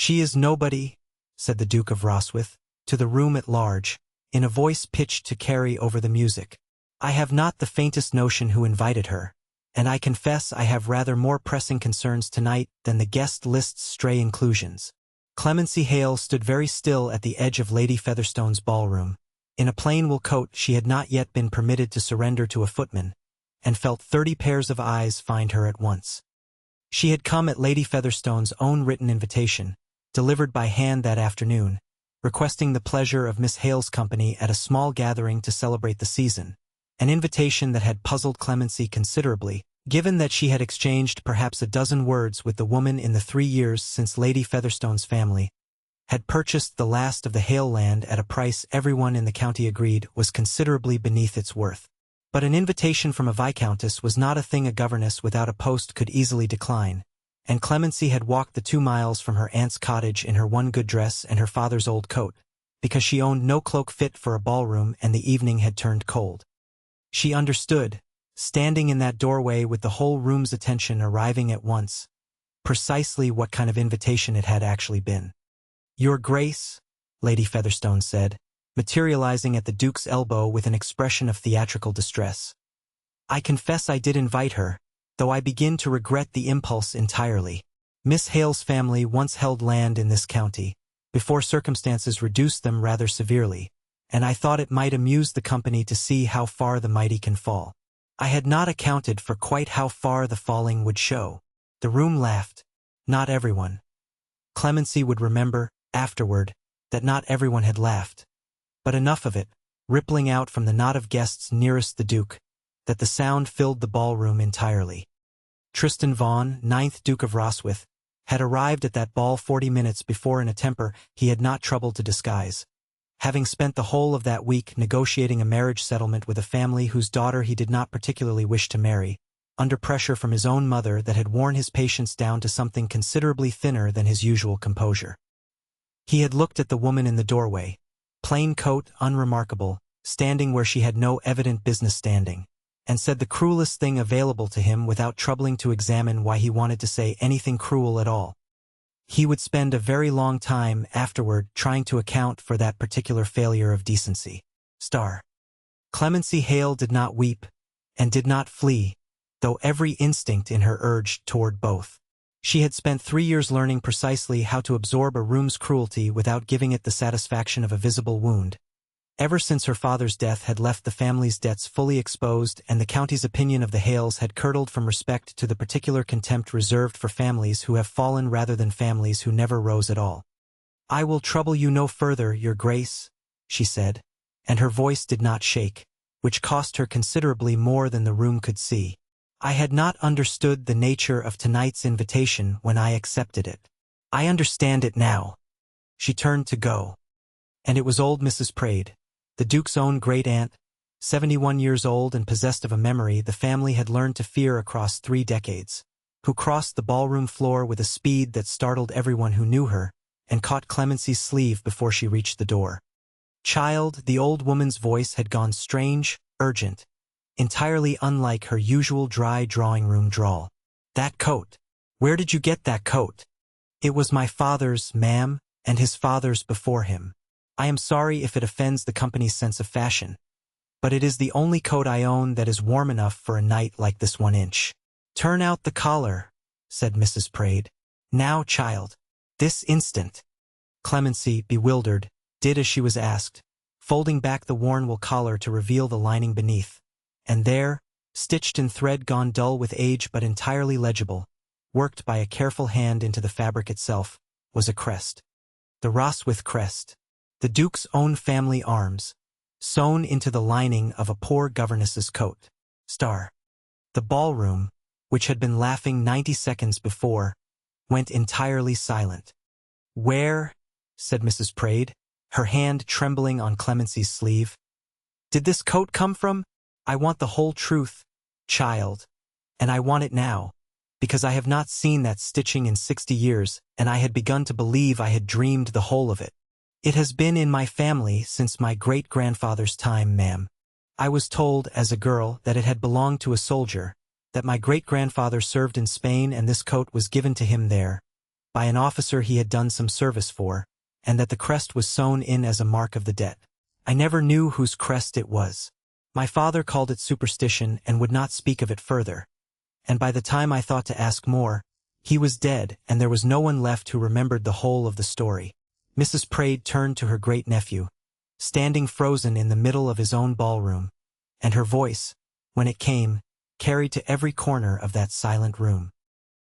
"She is nobody," said the Duke of Roswith, to the room at large, in a voice pitched to carry over the music. "I have not the faintest notion who invited her, and I confess I have rather more pressing concerns tonight than the guest list's stray inclusions." Clemency Hale stood very still at the edge of Lady Featherstone's ballroom. In a plain wool coat she had not yet been permitted to surrender to a footman, and felt 30 pairs of eyes find her at once. She had come at Lady Featherstone's own written invitation, delivered by hand that afternoon, requesting the pleasure of Miss Hale's company at a small gathering to celebrate the season, an invitation that had puzzled Clemency considerably, given that she had exchanged perhaps a dozen words with the woman in the 3 years since Lady Featherstone's family had purchased the last of the Hale land at a price everyone in the county agreed was considerably beneath its worth. But an invitation from a viscountess was not a thing a governess without a post could easily decline, and Clemency had walked the 2 miles from her aunt's cottage in her one good dress and her father's old coat, because she owned no cloak fit for a ballroom and the evening had turned cold. She understood, standing in that doorway with the whole room's attention arriving at once, precisely what kind of invitation it had actually been. "Your Grace," Lady Featherstone said, materializing at the Duke's elbow with an expression of theatrical distress. "I confess I did invite her, though I begin to regret the impulse entirely. Miss Hale's family once held land in this county, before circumstances reduced them rather severely, and I thought it might amuse the company to see how far the mighty can fall. I had not accounted for quite how far the falling would show." The room laughed. Not everyone. Clemency would remember, afterward, that not everyone had laughed, but enough of it, rippling out from the knot of guests nearest the Duke, that the sound filled the ballroom entirely. Tristan Vaughan, 9th Duke of Roswith, had arrived at that ball 40 minutes before in a temper he had not troubled to disguise, having spent the whole of that week negotiating a marriage settlement with a family whose daughter he did not particularly wish to marry, under pressure from his own mother that had worn his patience down to something considerably thinner than his usual composure. He had looked at the woman in the doorway, plain coat, unremarkable, standing where she had no evident business standing, and said the cruelest thing available to him without troubling to examine why he wanted to say anything cruel at all. He would spend a very long time afterward trying to account for that particular failure of decency. Clemency Hale did not weep, and did not flee, though every instinct in her urged toward both. She had spent 3 years learning precisely how to absorb a room's cruelty without giving it the satisfaction of a visible wound. Ever since her father's death had left the family's debts fully exposed and the county's opinion of the Hales had curdled from respect to the particular contempt reserved for families who have fallen rather than families who never rose at all. "I will trouble you no further, Your Grace," she said, and her voice did not shake, which cost her considerably more than the room could see. "I had not understood the nature of tonight's invitation when I accepted it. I understand it now." She turned to go. And it was old Mrs. Praed, the Duke's own great-aunt, 71 years old and possessed of a memory the family had learned to fear across 3 decades, who crossed the ballroom floor with a speed that startled everyone who knew her, and caught Clemency's sleeve before she reached the door. "Child," the old woman's voice had gone strange, urgent, entirely unlike her usual dry drawing-room drawl. "That coat. Where did you get that coat?" "It was my father's, ma'am, and his father's before him. I am sorry if it offends the company's sense of fashion, but it is the only coat I own that is warm enough for a night like this 1-inch. "Turn out the collar," said Mrs. Praed. "Now, child. This instant." Clemency, bewildered, did as she was asked, folding back the worn wool collar to reveal the lining beneath. And there, stitched in thread gone dull with age but entirely legible, worked by a careful hand into the fabric itself, was a crest. The Roswith crest, the Duke's own family arms, sewn into the lining of a poor governess's coat. The ballroom, which had been laughing 90 seconds before, went entirely silent. "Where," said Mrs. Praed, her hand trembling on Clemency's sleeve, "did this coat come from? I want the whole truth, child, and I want it now, because I have not seen that stitching in 60 years, and I had begun to believe I had dreamed the whole of it. It has been in my family since my great-grandfather's time, ma'am. I was told as a girl that it had belonged to a soldier, that my great-grandfather served in Spain and this coat was given to him there, by an officer he had done some service for, and that the crest was sewn in as a mark of the debt. I never knew whose crest it was. My father called it superstition and would not speak of it further. And by the time I thought to ask more, he was dead, and there was no one left who remembered the whole of the story. Mrs. Praed turned to her great-nephew, standing frozen in the middle of his own ballroom, and her voice, when it came, carried to every corner of that silent room.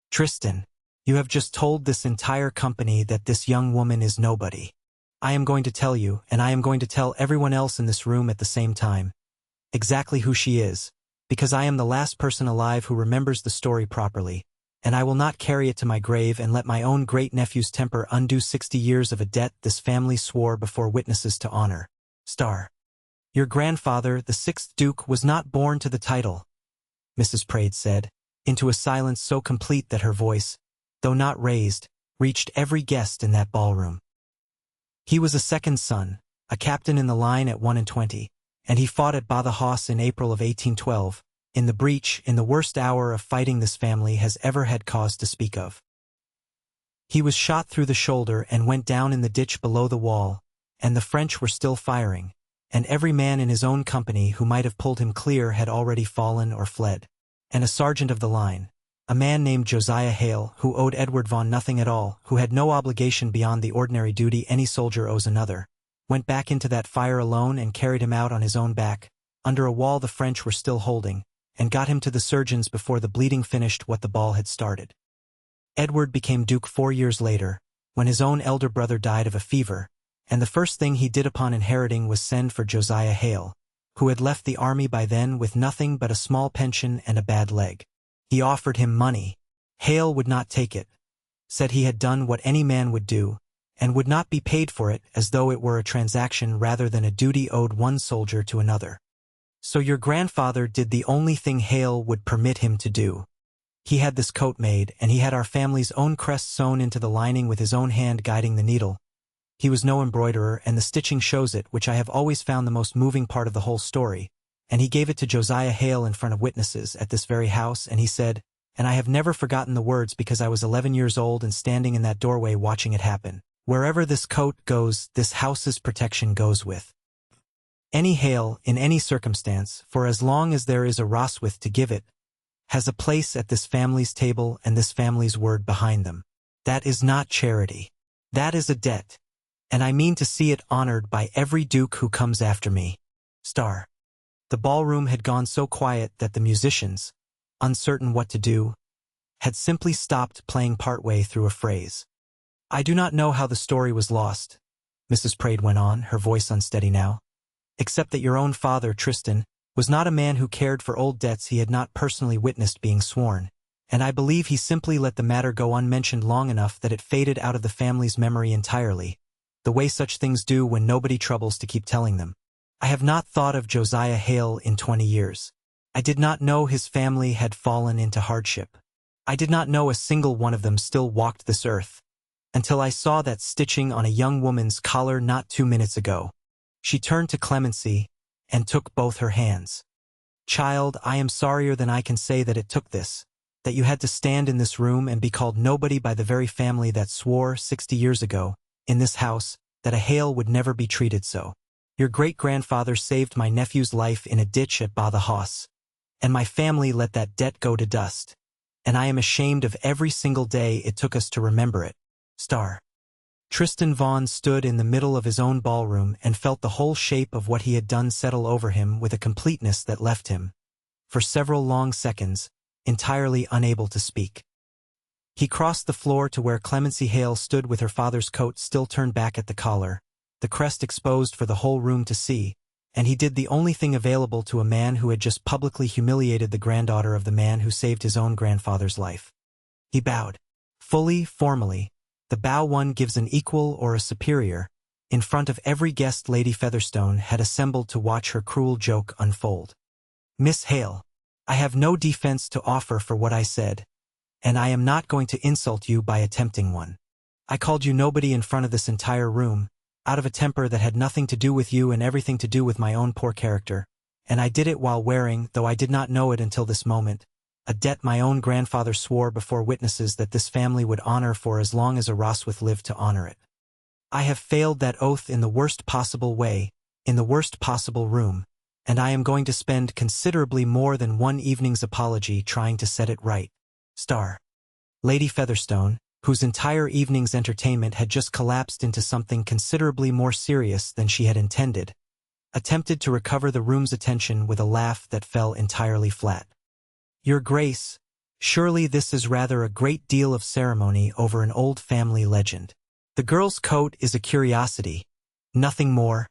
"Tristan, you have just told this entire company that this young woman is nobody. I am going to tell you, and I am going to tell everyone else in this room at the same time, exactly who she is, because I am the last person alive who remembers the story properly, and I will not carry it to my grave and let my own great-nephew's temper undo 60 years of a debt this family swore before witnesses to honor. Your grandfather, the 6th Duke, was not born to the title," Mrs. Praed said, into a silence so complete that her voice, though not raised, reached every guest in that ballroom. "He was a second son, a captain in the line at 21, and he fought at Badajoz in April of 1812, in the breach, in the worst hour of fighting this family has ever had cause to speak of. He was shot through the shoulder and went down in the ditch below the wall, and the French were still firing, and every man in his own company who might have pulled him clear had already fallen or fled. And a sergeant of the line, a man named Josiah Hale, who owed Edward Vaughan nothing at all, who had no obligation beyond the ordinary duty any soldier owes another, went back into that fire alone and carried him out on his own back, under a wall the French were still holding, and got him to the surgeons before the bleeding finished what the ball had started. Edward became Duke 4 years later, when his own elder brother died of a fever, and the first thing he did upon inheriting was send for Josiah Hale, who had left the army by then with nothing but a small pension and a bad leg. He offered him money. Hale would not take it, said he had done what any man would do, and would not be paid for it, as though it were a transaction rather than a duty owed one soldier to another. So your grandfather did the only thing Hale would permit him to do. He had this coat made, and he had our family's own crest sewn into the lining with his own hand guiding the needle. He was no embroiderer, and the stitching shows it, which I have always found the most moving part of the whole story, and he gave it to Josiah Hale in front of witnesses at this very house, and he said, and I have never forgotten the words because I was 11 years old and standing in that doorway watching it happen, "Wherever this coat goes, this house's protection goes with." Any Hale, in any circumstance, for as long as there is a Roswith to give it, has a place at this family's table and this family's word behind them. That is not charity. That is a debt. And I mean to see it honored by every duke who comes after me. The ballroom had gone so quiet that the musicians, uncertain what to do, had simply stopped playing partway through a phrase. "I do not know how the story was lost," Mrs. Praed went on, her voice unsteady now, "except that your own father, Tristan, was not a man who cared for old debts he had not personally witnessed being sworn, and I believe he simply let the matter go unmentioned long enough that it faded out of the family's memory entirely, the way such things do when nobody troubles to keep telling them. I have not thought of Josiah Hale in 20 years. I did not know his family had fallen into hardship. I did not know a single one of them still walked this earth, until I saw that stitching on a young woman's collar not 2 minutes ago." She turned to Clemency and took both her hands. "Child, I am sorrier than I can say that it took this, that you had to stand in this room and be called nobody by the very family that swore 60 years ago, in this house, that a Hale would never be treated so. Your great-grandfather saved my nephew's life in a ditch at Badajoz, and my family let that debt go to dust, and I am ashamed of every single day it took us to remember it. Tristan Vaughan stood in the middle of his own ballroom and felt the whole shape of what he had done settle over him with a completeness that left him, for several long seconds, entirely unable to speak. He crossed the floor to where Clemency Hale stood with her father's coat still turned back at the collar, the crest exposed for the whole room to see, and he did the only thing available to a man who had just publicly humiliated the granddaughter of the man who saved his own grandfather's life. He bowed. Fully, formally, the bow one gives an equal or a superior, in front of every guest Lady Featherstone had assembled to watch her cruel joke unfold. "Miss Hale, I have no defense to offer for what I said, and I am not going to insult you by attempting one. I called you nobody in front of this entire room, out of a temper that had nothing to do with you and everything to do with my own poor character, and I did it while wearing, though I did not know it until this moment, a debt my own grandfather swore before witnesses that this family would honor for as long as a Roswith lived to honor it. I have failed that oath in the worst possible way, in the worst possible room, and I am going to spend considerably more than one evening's apology trying to set it right. Star. Lady Featherstone, whose entire evening's entertainment had just collapsed into something considerably more serious than she had intended, attempted to recover the room's attention with a laugh that fell entirely flat. Your Grace, surely this is rather a great deal of ceremony over an old family legend. The girl's coat is a curiosity, nothing more.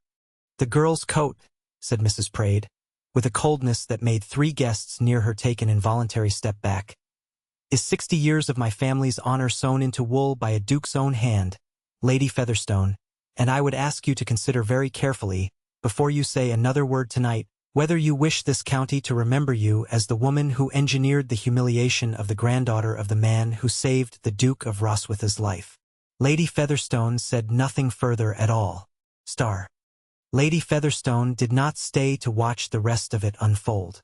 The girl's coat, said Mrs. Praed, with a coldness that made 3 guests near her take an involuntary step back, is 60 years of my family's honor sewn into wool by a duke's own hand, Lady Featherstone, and I would ask you to consider very carefully, before you say another word tonight, whether you wish this county to remember you as the woman who engineered the humiliation of the granddaughter of the man who saved the Duke of Roswitha's life. Lady Featherstone said nothing further at all. Star. Lady Featherstone did not stay to watch the rest of it unfold.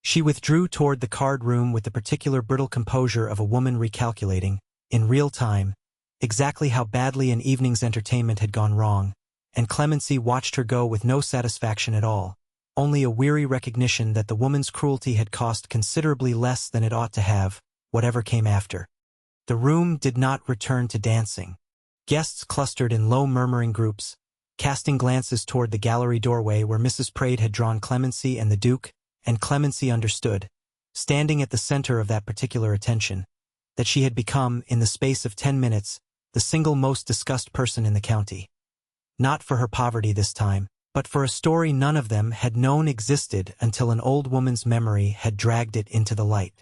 She withdrew toward the card room with the particular brittle composure of a woman recalculating, in real time, exactly how badly an evening's entertainment had gone wrong, and Clemency watched her go with no satisfaction at all, only a weary recognition that the woman's cruelty had cost considerably less than it ought to have, whatever came after. The room did not return to dancing. Guests clustered in low murmuring groups, casting glances toward the gallery doorway where Mrs. Praed had drawn Clemency and the Duke, and Clemency understood, standing at the center of that particular attention, that she had become, in the space of 10 minutes, the single most discussed person in the county. Not for her poverty this time, but for a story none of them had known existed until an old woman's memory had dragged it into the light.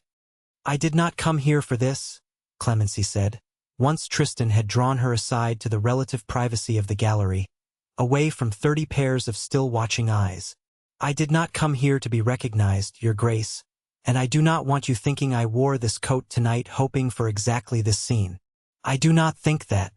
I did not come here for this, Clemency said. Once Tristan had drawn her aside to the relative privacy of the gallery, away from 30 pairs of still watching eyes. I did not come here to be recognized, Your Grace, and I do not want you thinking I wore this coat tonight hoping for exactly this scene. I do not think that.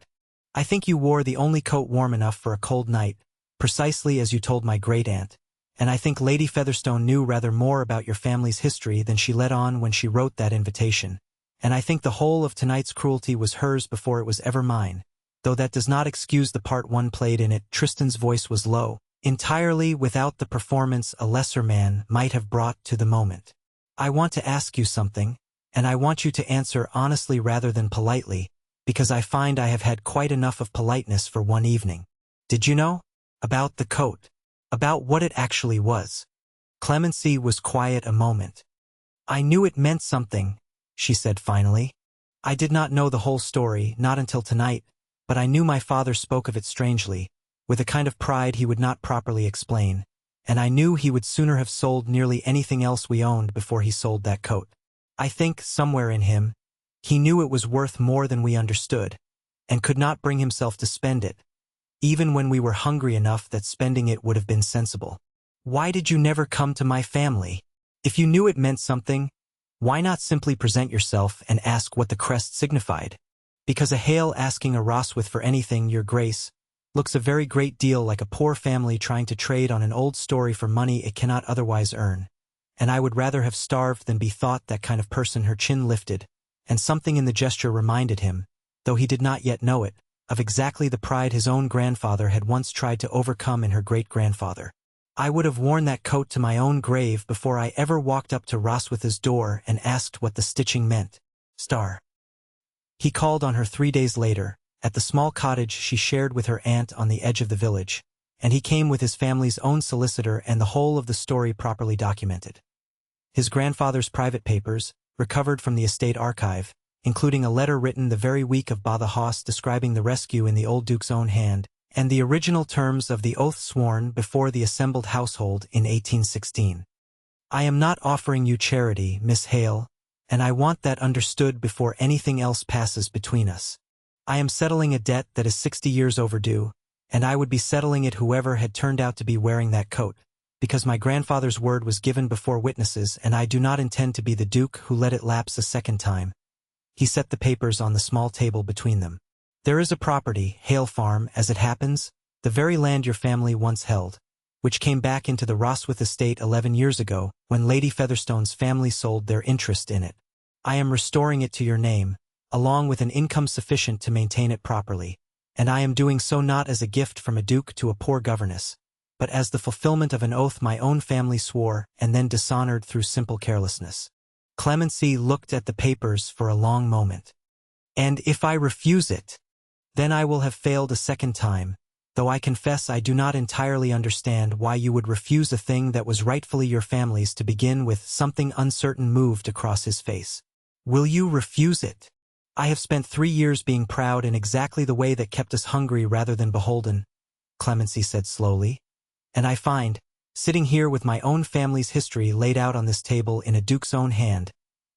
I think you wore the only coat warm enough for a cold night, precisely as you told my great-aunt, and I think Lady Featherstone knew rather more about your family's history than she let on when she wrote that invitation, and I think the whole of tonight's cruelty was hers before it was ever mine, though that does not excuse the part one played in it. Tristan's voice was low, entirely without the performance a lesser man might have brought to the moment. I want to ask you something, and I want you to answer honestly rather than politely, because I find I have had quite enough of politeness for one evening. Did you know? About the coat. About what it actually was. Clemency was quiet a moment. I knew it meant something, she said finally. I did not know the whole story, not until tonight, but I knew my father spoke of it strangely, with a kind of pride he would not properly explain, and I knew he would sooner have sold nearly anything else we owned before he sold that coat. I think, somewhere in him, he knew it was worth more than we understood, and could not bring himself to spend it, even when we were hungry enough that spending it would have been sensible. Why did you never come to my family? If you knew it meant something, why not simply present yourself and ask what the crest signified? Because a Hale asking a Roswith for anything, Your Grace, looks a very great deal like a poor family trying to trade on an old story for money it cannot otherwise earn, and I would rather have starved than be thought that kind of person. Her chin lifted, and something in the gesture reminded him, though he did not yet know it, of exactly the pride his own grandfather had once tried to overcome in her great-grandfather. I would have worn that coat to my own grave before I ever walked up to Roswitha's door and asked what the stitching meant. Star. He called on her 3 days later, at the small cottage she shared with her aunt on the edge of the village, and he came with his family's own solicitor and the whole of the story properly documented. His grandfather's private papers, recovered from the estate archive, including a letter written the very week of Ba the Hoss describing the rescue in the old Duke's own hand, and the original terms of the oath sworn before the assembled household in 1816. I am not offering you charity, Miss Hale, and I want that understood before anything else passes between us. I am settling a debt that is 60 years overdue, and I would be settling it whoever had turned out to be wearing that coat, because my grandfather's word was given before witnesses and I do not intend to be the Duke who let it lapse a second time. He set the papers on the small table between them. There is a property, Hale Farm, as it happens, the very land your family once held, which came back into the Roswith estate 11 years ago, when Lady Featherstone's family sold their interest in it. I am restoring it to your name, along with an income sufficient to maintain it properly, and I am doing so not as a gift from a duke to a poor governess, but as the fulfillment of an oath my own family swore and then dishonored through simple carelessness. Clemency looked at the papers for a long moment. And if I refuse it, then I will have failed a second time, though I confess I do not entirely understand why you would refuse a thing that was rightfully your family's to begin with. Something uncertain moved across his face. Will you refuse it? I have spent 3 years being proud in exactly the way that kept us hungry rather than beholden, Clemency said slowly, and I find, sitting here with my own family's history laid out on this table in a duke's own hand,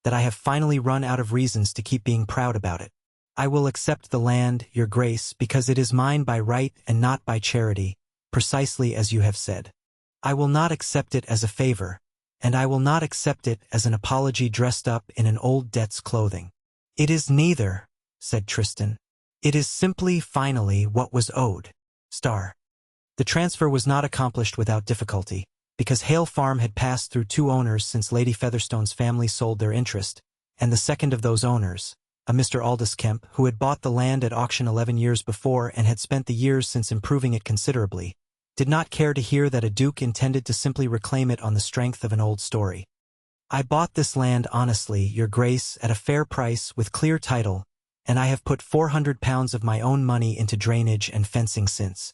that I have finally run out of reasons to keep being proud about it. I will accept the land, your grace, because it is mine by right and not by charity, precisely as you have said. I will not accept it as a favor, and I will not accept it as an apology dressed up in an old debt's clothing. It is neither, said Tristan. It is simply, finally, what was owed. The transfer was not accomplished without difficulty, because Hale Farm had passed through 2 owners since Lady Featherstone's family sold their interest, and the second of those owners, a Mr. Aldous Kemp, who had bought the land at auction 11 years before and had spent the years since improving it considerably, did not care to hear that a duke intended to simply reclaim it on the strength of an old story. I bought this land honestly, your grace, at a fair price with clear title, and I have put £400 of my own money into drainage and fencing since.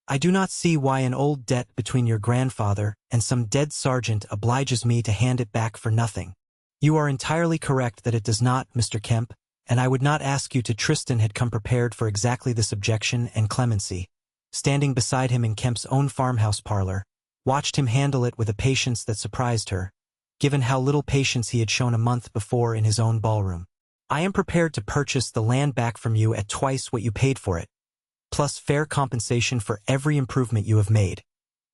I do not see why an old debt between your grandfather and some dead sergeant obliges me to hand it back for nothing. You are entirely correct that it does not, Mr. Kemp, and I would not ask you to. Tristan had come prepared for exactly this objection, and Clemency, standing beside him in Kemp's own farmhouse parlor, watched him handle it with a patience that surprised her, given how little patience he had shown a month before in his own ballroom. I am prepared to purchase the land back from you at twice what you paid for it, plus fair compensation for every improvement you have made,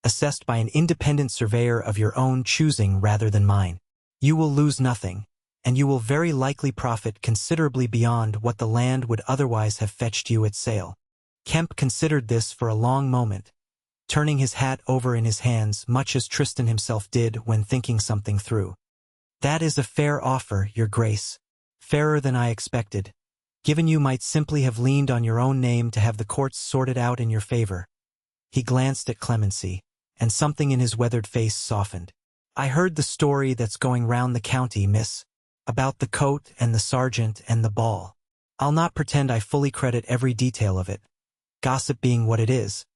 assessed by an independent surveyor of your own choosing rather than mine. You will lose nothing, and you will very likely profit considerably beyond what the land would otherwise have fetched you at sale. Kemp considered this for a long moment, turning his hat over in his hands much as Tristan himself did when thinking something through. That is a fair offer, your grace, fairer than I expected, given you might simply have leaned on your own name to have the courts sorted out in your favor. He glanced at Clemency, and something in his weathered face softened. I heard the story that's going round the county, miss, about the coat and the sergeant and the ball. I'll not pretend I fully credit every detail of it, gossip being what it is,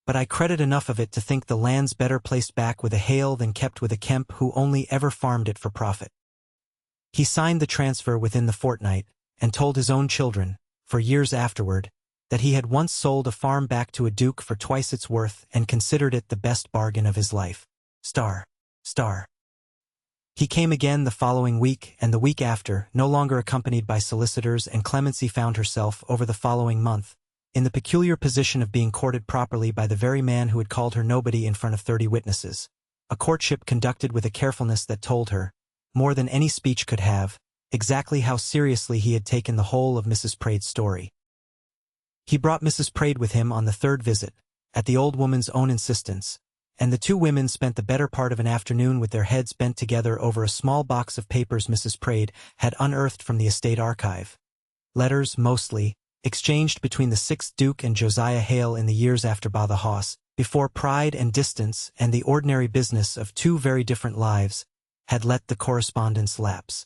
but I credit enough of it to think the land's better placed back with a Hale than kept with a Kemp who only ever farmed it for profit. He signed the transfer within the fortnight, and told his own children, for years afterward, that he had once sold a farm back to a duke for twice its worth and considered it the best bargain of his life. He came again the following week and the week after, no longer accompanied by solicitors, and Clemency found herself, over the following month, in the peculiar position of being courted properly by the very man who had called her nobody in front of 30 witnesses, a courtship conducted with a carefulness that told her, more than any speech could have, exactly how seriously he had taken the whole of Mrs. Praed's story. He brought Mrs. Praed with him on the 3rd visit, at the old woman's own insistence, and the 2 women spent the better part of an afternoon with their heads bent together over a small box of papers Mrs. Praed had unearthed from the estate archive. Letters, mostly, exchanged between the 6th Duke and Josiah Hale in the years after Ba the Hoss, before pride and distance and the ordinary business of 2 very different lives had let the correspondence lapse.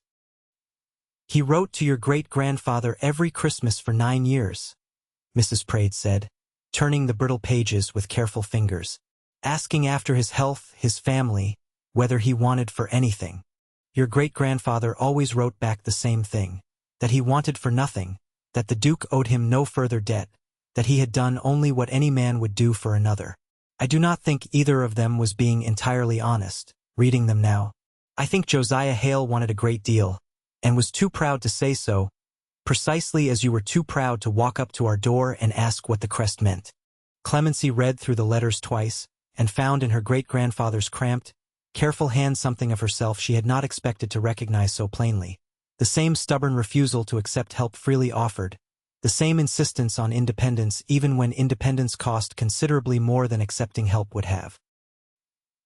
He wrote to your great-grandfather every Christmas for 9 years, Mrs. Praed said, turning the brittle pages with careful fingers, asking after his health, his family, whether he wanted for anything. Your great-grandfather always wrote back the same thing, that he wanted for nothing, that the Duke owed him no further debt, that he had done only what any man would do for another. I do not think either of them was being entirely honest, reading them now. I think Josiah Hale wanted a great deal, and was too proud to say so, precisely as you were too proud to walk up to our door and ask what the crest meant. Clemency read through the letters twice, and found in her great-grandfather's cramped, careful hand something of herself she had not expected to recognize so plainly. The same stubborn refusal to accept help freely offered, the same insistence on independence even when independence cost considerably more than accepting help would have.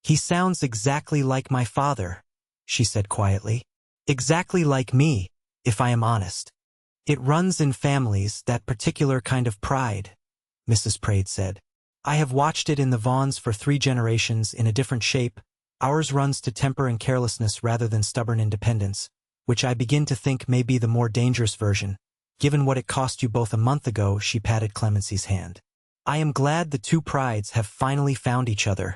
He sounds exactly like my father, she said quietly. Exactly like me, if I am honest. It runs in families, that particular kind of pride, Mrs. Praed said. I have watched it in the Vaughns for 3 generations in a different shape. Ours runs to temper and carelessness rather than stubborn independence, which I begin to think may be the more dangerous version, given what it cost you both a month ago. She patted Clemency's hand. I am glad the 2 prides have finally found each other.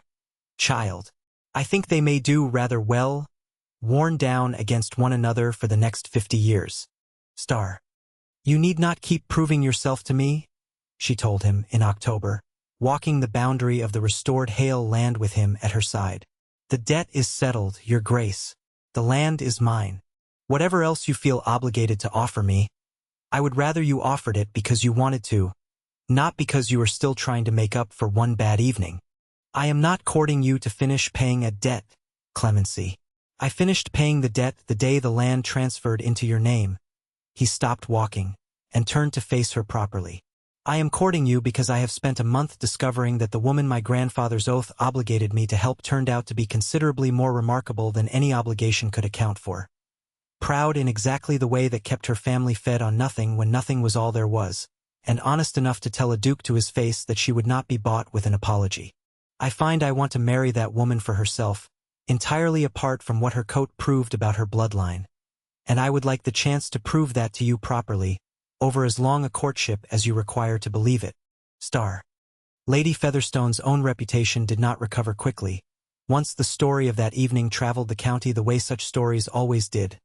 Child. I think they may do rather well, worn down against one another for the next 50 years. Star. You need not keep proving yourself to me, she told him in October, walking the boundary of the restored Hale land with him at her side. The debt is settled, Your Grace. The land is mine. Whatever else you feel obligated to offer me, I would rather you offered it because you wanted to, not because you are still trying to make up for one bad evening. I am not courting you to finish paying a debt, Clemency. I finished paying the debt the day the land transferred into your name. He stopped walking and turned to face her properly. I am courting you because I have spent a month discovering that the woman my grandfather's oath obligated me to help turned out to be considerably more remarkable than any obligation could account for. Proud in exactly the way that kept her family fed on nothing when nothing was all there was, and honest enough to tell a duke to his face that she would not be bought with an apology. I find I want to marry that woman for herself, entirely apart from what her coat proved about her bloodline. And I would like the chance to prove that to you properly, over as long a courtship as you require to believe it. Star. Lady Featherstone's own reputation did not recover quickly, once the story of that evening traveled the county the way such stories always did.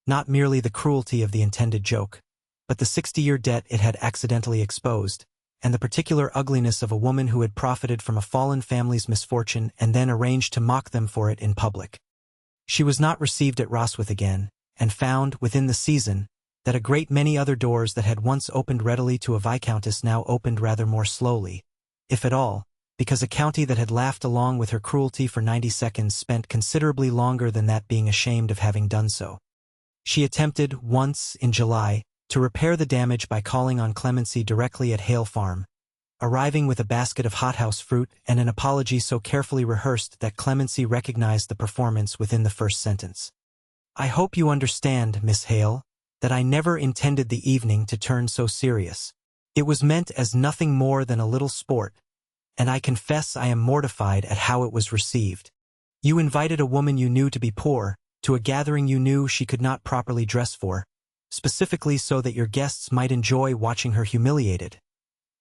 Not merely the cruelty of the intended joke, but the 60-year debt it had accidentally exposed, and the particular ugliness of a woman who had profited from a fallen family's misfortune and then arranged to mock them for it in public. She was not received at Roswith again, and found, within the season, that a great many other doors that had once opened readily to a viscountess now opened rather more slowly, if at all, because a county that had laughed along with her cruelty for 90 seconds spent considerably longer than that being ashamed of having done so. She attempted, once, in July, to repair the damage by calling on Clemency directly at Hale Farm, arriving with a basket of hothouse fruit and an apology so carefully rehearsed that Clemency recognized the performance within the first sentence. I hope you understand, Miss Hale, that I never intended the evening to turn so serious. It was meant as nothing more than a little sport, and I confess I am mortified at how it was received. You invited a woman you knew to be poor, to a gathering you knew she could not properly dress for, specifically so that your guests might enjoy watching her humiliated,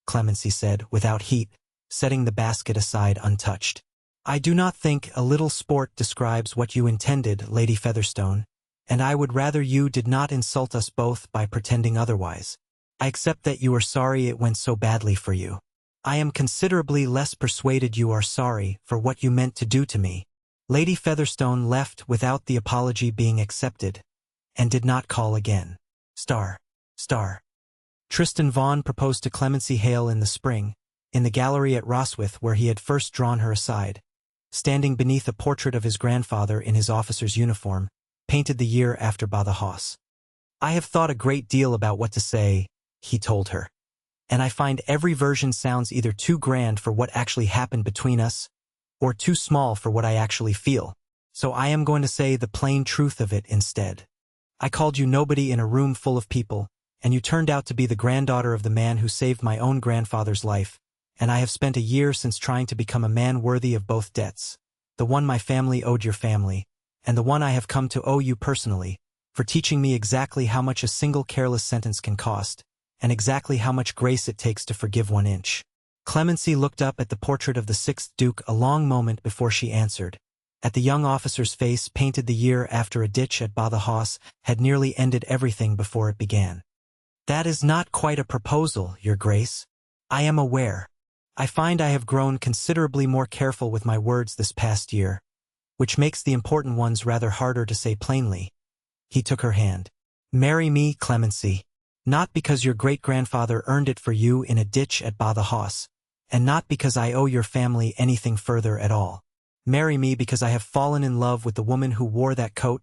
Clemency said, without heat, setting the basket aside untouched. I do not think a little sport describes what you intended, Lady Featherstone, and I would rather you did not insult us both by pretending otherwise. I accept that you are sorry it went so badly for you. I am considerably less persuaded you are sorry for what you meant to do to me. Lady Featherstone left without the apology being accepted, and did not call again. Star. Tristan Vaughan proposed to Clemency Hale in the spring, in the gallery at Roswith where he had first drawn her aside, standing beneath a portrait of his grandfather in his officer's uniform, painted the year after Badajoz. I have thought a great deal about what to say, he told her, and I find every version sounds either too grand for what actually happened between us, or too small for what I actually feel, so I am going to say the plain truth of it instead. I called you nobody in a room full of people, and you turned out to be the granddaughter of the man who saved my own grandfather's life, and I have spent a year since trying to become a man worthy of both debts, the one my family owed your family, and the one I have come to owe you personally, for teaching me exactly how much a single careless sentence can cost, and exactly how much grace it takes to forgive 1 inch. Clemency looked up at the portrait of the 6th Duke a long moment before she answered. At the young officer's face painted the year after a ditch at Badajoz had nearly ended everything before it began. That is not quite a proposal, Your Grace. I am aware. I find I have grown considerably more careful with my words this past year, which makes the important ones rather harder to say plainly. He took her hand. Marry me, Clemency. Not because your great-grandfather earned it for you in a ditch at Badajoz, and not because I owe your family anything further at all. Marry me because I have fallen in love with the woman who wore that coat,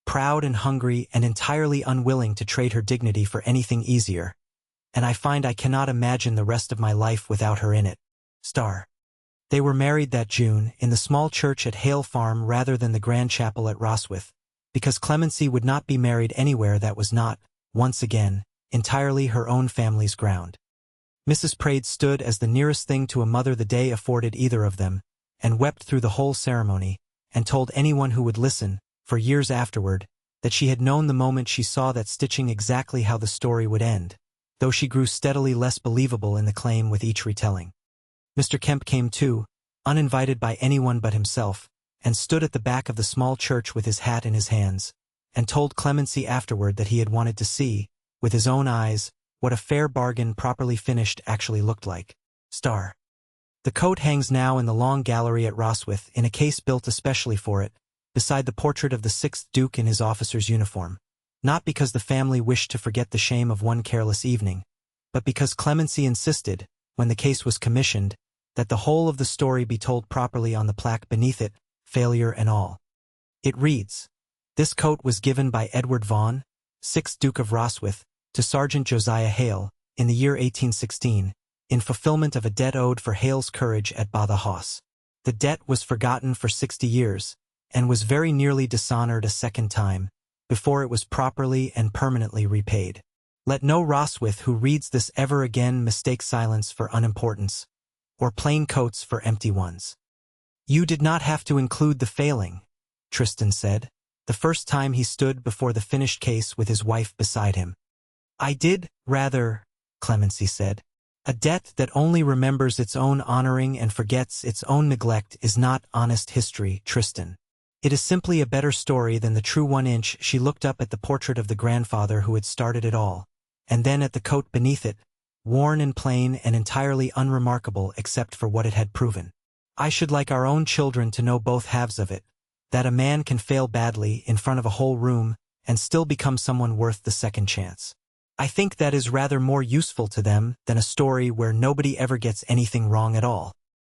proud and hungry and entirely unwilling to trade her dignity for anything easier, and I find I cannot imagine the rest of my life without her in it. Star. They were married that June, in the small church at Hale Farm rather than the grand chapel at Roswith, because Clemency would not be married anywhere that was not, once again, entirely her own family's ground. Mrs. Praed stood as the nearest thing to a mother the day afforded either of them, and wept through the whole ceremony, and told anyone who would listen, for years afterward, that she had known the moment she saw that stitching exactly how the story would end, though she grew steadily less believable in the claim with each retelling. Mr. Kemp came too, uninvited by anyone but himself, and stood at the back of the small church with his hat in his hands, and told Clemency afterward that he had wanted to see, with his own eyes, what a fair bargain properly finished actually looked like. Star. The coat hangs now in the long gallery at Roswith in a case built especially for it, beside the portrait of the 6th Duke in his officer's uniform, not because the family wished to forget the shame of one careless evening, but because Clemency insisted, when the case was commissioned, that the whole of the story be told properly on the plaque beneath it, failure and all. It reads, "This coat was given by Edward Vaughan, 6th Duke of Roswith, to Sergeant Josiah Hale, in the year 1816, in fulfillment of a debt owed for Hale's courage at Batha House. The debt was forgotten for 60 years, and was very nearly dishonored a second time, before it was properly and permanently repaid. Let no Roswith who reads this ever again mistake silence for unimportance, or plain coats for empty ones." "You did not have to include the failing," Tristan said, the first time he stood before the finished case with his wife beside him. "I did, rather," Clemency said. "A debt that only remembers its own honoring and forgets its own neglect is not honest history, Tristan. It is simply a better story than the true 1-inch." She looked up at the portrait of the grandfather who had started it all, and then at the coat beneath it, worn and plain and entirely unremarkable except for what it had proven. "I should like our own children to know both halves of it, that a man can fail badly in front of a whole room and still become someone worth the second chance. I think that is rather more useful to them than a story where nobody ever gets anything wrong at all."